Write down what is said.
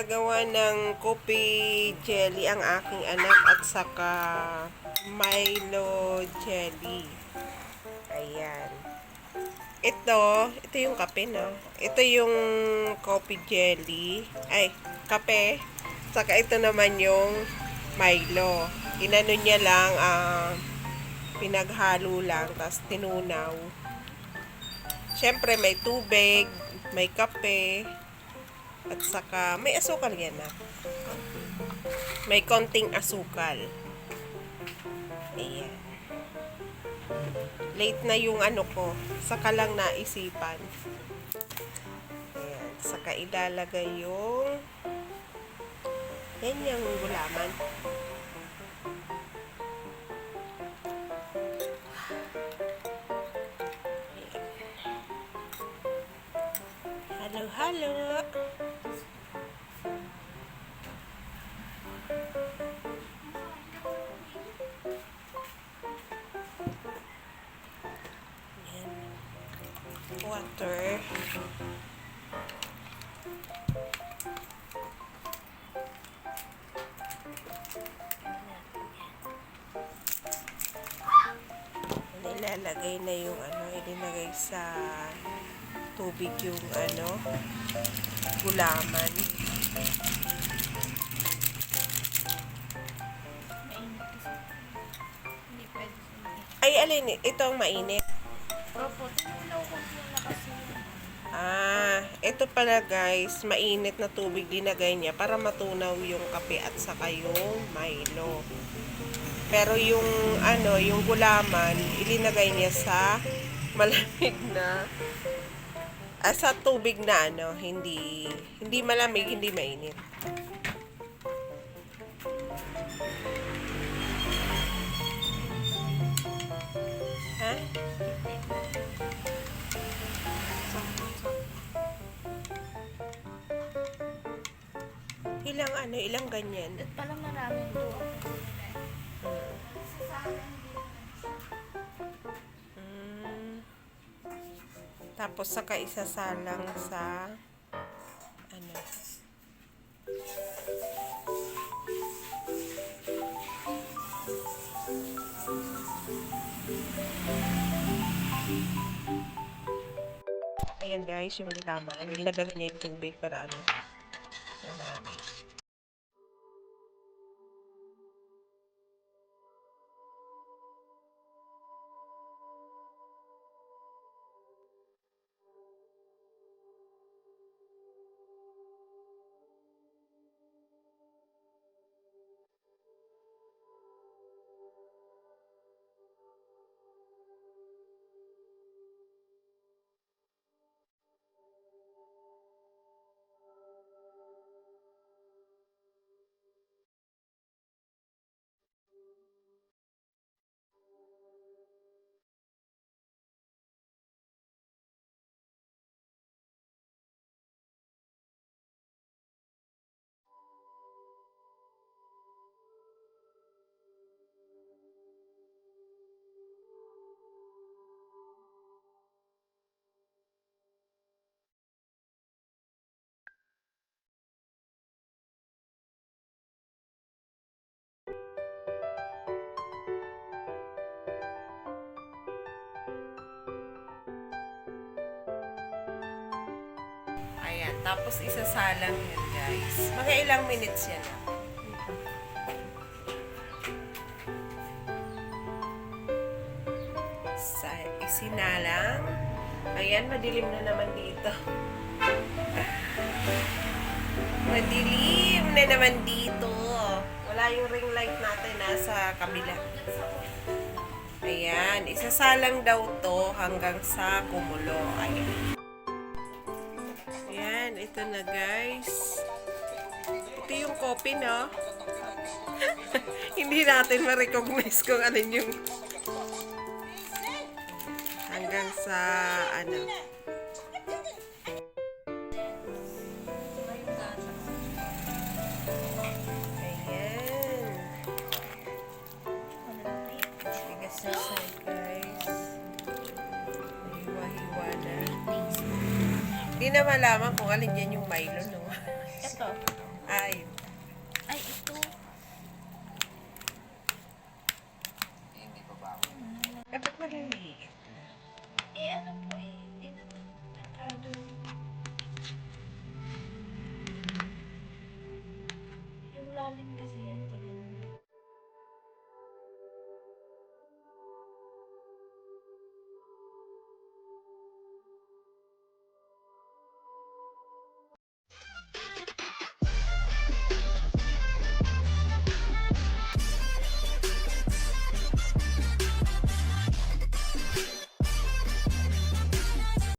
Gagawa ng coffee jelly ang aking anak at saka Milo jelly. Ayan. Ito yung kape, no? Ito yung coffee jelly. Ay, kape. Saka ito naman yung Milo. Inano niya lang, pinaghalo lang, tapos tinunaw. Siyempre, may tubig, may kape, at saka may asukal yan na. May konting asukal. Ayan. Late na yung ano ko. Saka lang naisipan. Ayan. Saka ilalagay yung yan yung gulaman. Halo-halo. Water. Nilalagay na yung ilinagay sa tubig yung gulaman. Ay, alin, ito ang mainit. Opo, tinunaw ko na kasi. Ito pala guys, mainit na tubig dinagay niya para matunaw yung kape at saka yung Milo. Pero yung yung gulaman, ilinagay niya sa malamig na sa tubig na hindi malamig, hindi mainit. Ha? Ilang ganyan? At pala maraming to. Tapos saka isasalang sa ayan guys, yung laman. Nilagay niya yung tubig para marami. Ayan, tapos isasalang yun guys. Mga ilang minutes yan na. Isinalang. Ayan, madilim na naman dito. Madilim na naman dito. Wala yung ring light natin, nasa kabila. Ayan, isasalang daw to hanggang sa kumulo. Ayan. Ayan, ito na guys. Ito yung coffee, no? Hindi natin ma-recognize kung ano yung hanggang sa Ayan. Tigas na side, guys. Hiwa-hiwa na. Hindi na malaman kung alin yan yung Milo, no?